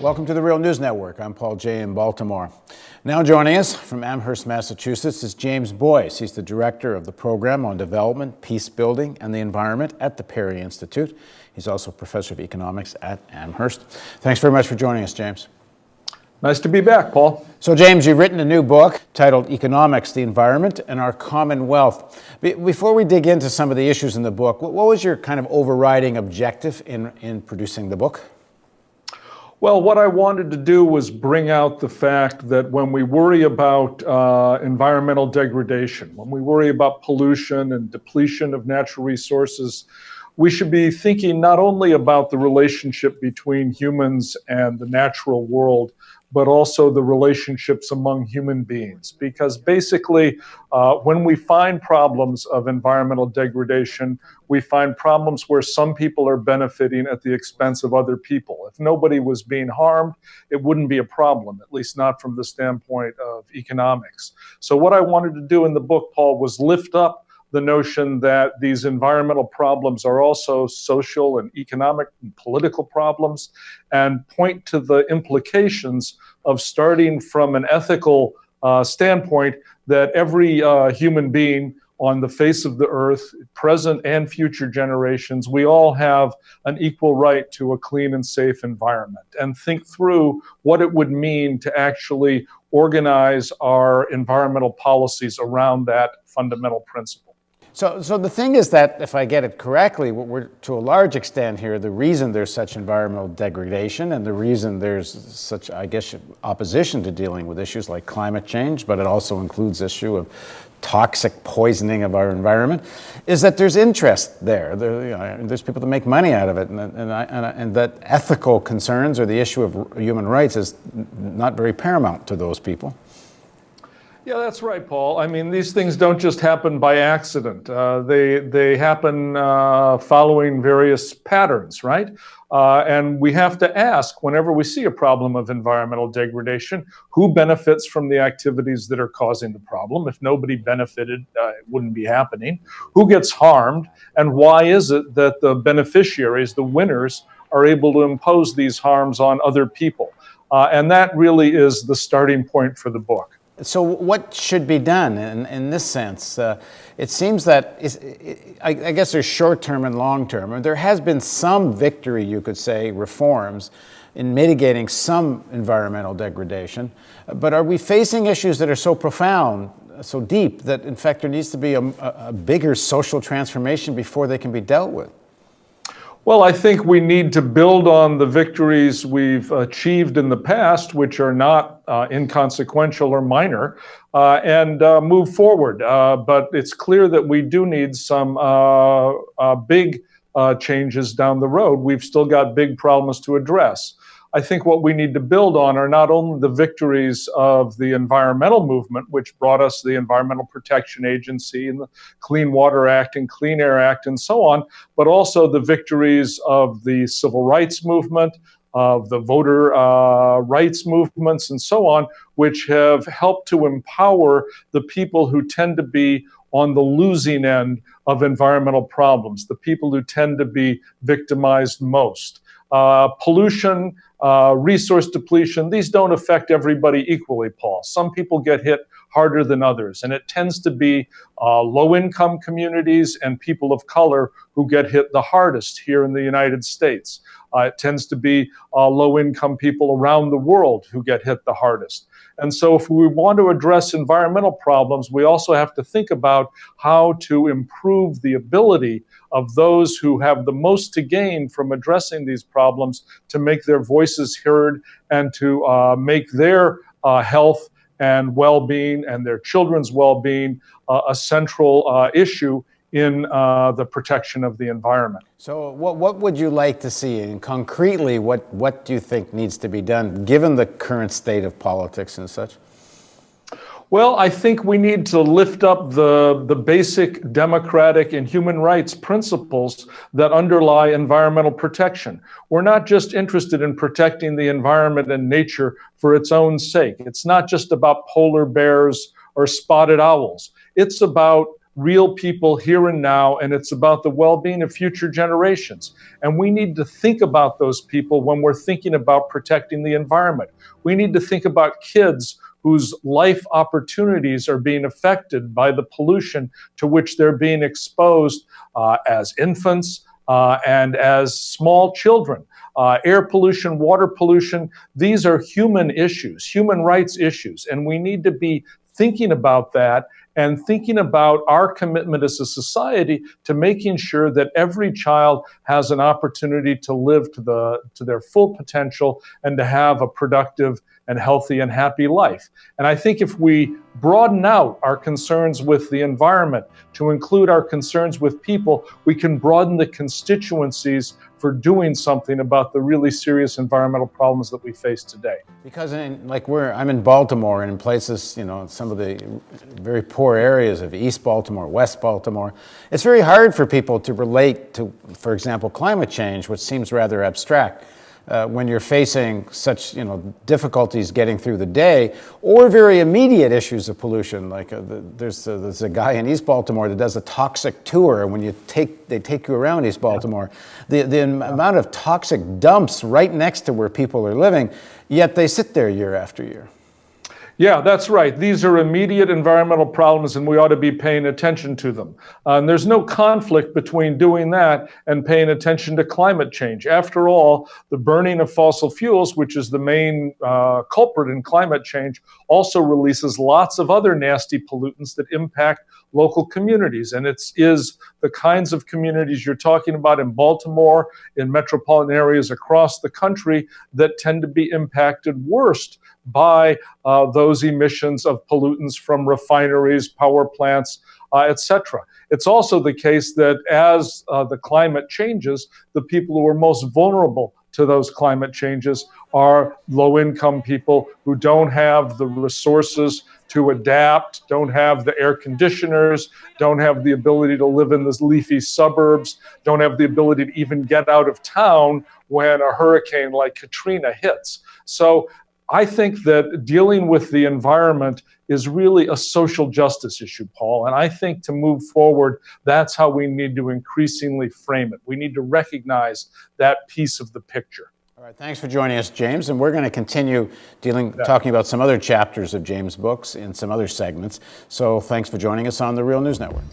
Welcome to the Real News Network. I'm Paul Jay in Baltimore. Now joining us from Amherst, Massachusetts is Jame Boyce. He's the director of the Program on Development, Peace Building, and the Environment at the Perry Institute. He's also professor of economics at Amherst. Thanks very much for joining us, James. Nice to be back, Paul. So, James, you've written a new book titled Economics, the Environment, and Our Common Wealth. Before we dig into some of the issues in the book, what was your kind of overriding objective in producing the book? Well, what I wanted to do was bring out the fact that when we worry about environmental degradation, when we worry about pollution and depletion of natural resources, we should be thinking not only about the relationship between humans and the natural world, but also the relationships among human beings. Because basically, when we find problems of environmental degradation, we find problems where some people are benefiting at the expense of other people. If nobody was being harmed, it wouldn't be a problem, at least not from the standpoint of economics. So what I wanted to do in the book, Paul, was lift up the notion that these environmental problems are also social and economic and political problems, and point to the implications of starting from an ethical standpoint that every human being on the face of the earth, present and future generations, we all have an equal right to a clean and safe environment, and think through what it would mean to actually organize our environmental policies around that fundamental principle. So the thing is that, if I get it correctly, we're to a large extent here, the reason there's such environmental degradation and the reason there's such, I guess, opposition to dealing with issues like climate change, but it also includes the issue of toxic poisoning of our environment, is that there's interest there. There's people that make money out of it, and that ethical concerns or the issue of human rights is not very paramount to those people. Yeah, that's right, Paul. I mean, these things don't just happen by accident. They happen following various patterns, right? And we have to ask, whenever we see a problem of environmental degradation, who benefits from the activities that are causing the problem? If nobody benefited, it wouldn't be happening. Who gets harmed? And why is it that the beneficiaries, the winners, are able to impose these harms on other people? And that really is the starting point for the book. So what should be done in this sense? It seems that, I guess there's short-term and long-term. And there has been some victory, you could say, reforms in mitigating some environmental degradation. But are we facing issues that are so profound, so deep, that in fact there needs to be a bigger social transformation before they can be dealt with? Well, I think we need to build on the victories we've achieved in the past, which are not inconsequential or minor, and move forward. But it's clear that we do need some big changes down the road. We've still got big problems to address. I think what we need to build on are not only the victories of the environmental movement, which brought us the Environmental Protection Agency and the Clean Water Act and Clean Air Act and so on, but also the victories of the civil rights movement, of the voter rights movements and so on, which have helped to empower the people who tend to be on the losing end of environmental problems, the people who tend to be victimized most. Pollution, resource depletion, these don't affect everybody equally, Paul. Some people get hit harder than others, and it tends to be low-income communities and people of color who get hit the hardest here in the United States. It tends to be low-income people around the world who get hit the hardest. And so if we want to address environmental problems, we also have to think about how to improve the ability of those who have the most to gain from addressing these problems to make their voices heard and to make their health and well-being and their children's well-being a central issue in the protection of the environment. So what would you like to see, and concretely, what do you think needs to be done given the current state of politics and such? Well, I think we need to lift up the basic democratic and human rights principles that underlie environmental protection. We're not just interested in protecting the environment and nature for its own sake. It's not just about polar bears or spotted owls. It's about real people here and now, and it's about the well-being of future generations. And we need to think about those people when we're thinking about protecting the environment. We need to think about kids whose life opportunities are being affected by the pollution to which they're being exposed as infants and as small children. Air pollution, water pollution, these are human issues, human rights issues, and we need to be thinking about that and thinking about our commitment as a society to making sure that every child has an opportunity to live to their full potential and to have a productive and healthy and happy life. And I think if we broaden out our concerns with the environment to include our concerns with people, we can broaden the constituencies for doing something about the really serious environmental problems that we face today. Because I'm in Baltimore, and in places, some of the very poor areas of East Baltimore, West Baltimore, it's very hard for people to relate to, for example, climate change, which seems rather abstract. When you're facing such difficulties getting through the day, or very immediate issues of pollution, like there's a guy in East Baltimore that does a toxic tour, and when they take you around East Baltimore, the amount of toxic dumps right next to where people are living, yet they sit there year after year. Yeah, that's right. These are immediate environmental problems, and we ought to be paying attention to them. And there's no conflict between doing that and paying attention to climate change. After all, the burning of fossil fuels, which is the main culprit in climate change, also releases lots of other nasty pollutants that impact local communities. And it is the kinds of communities you're talking about in Baltimore, in metropolitan areas across the country, that tend to be impacted worst by those emissions of pollutants from refineries, power plants, etc. It's also the case that as the climate changes, the people who are most vulnerable to those climate changes are low-income people who don't have the resources to adapt, don't have the air conditioners, don't have the ability to live in the leafy suburbs, don't have the ability to even get out of town when a hurricane like Katrina hits. So I think that dealing with the environment is really a social justice issue, Paul. And I think to move forward, that's how we need to increasingly frame it. We need to recognize that piece of the picture. All right, thanks for joining us, James. And we're going to continue talking about some other chapters of James' books in some other segments. So thanks for joining us on the Real News Network.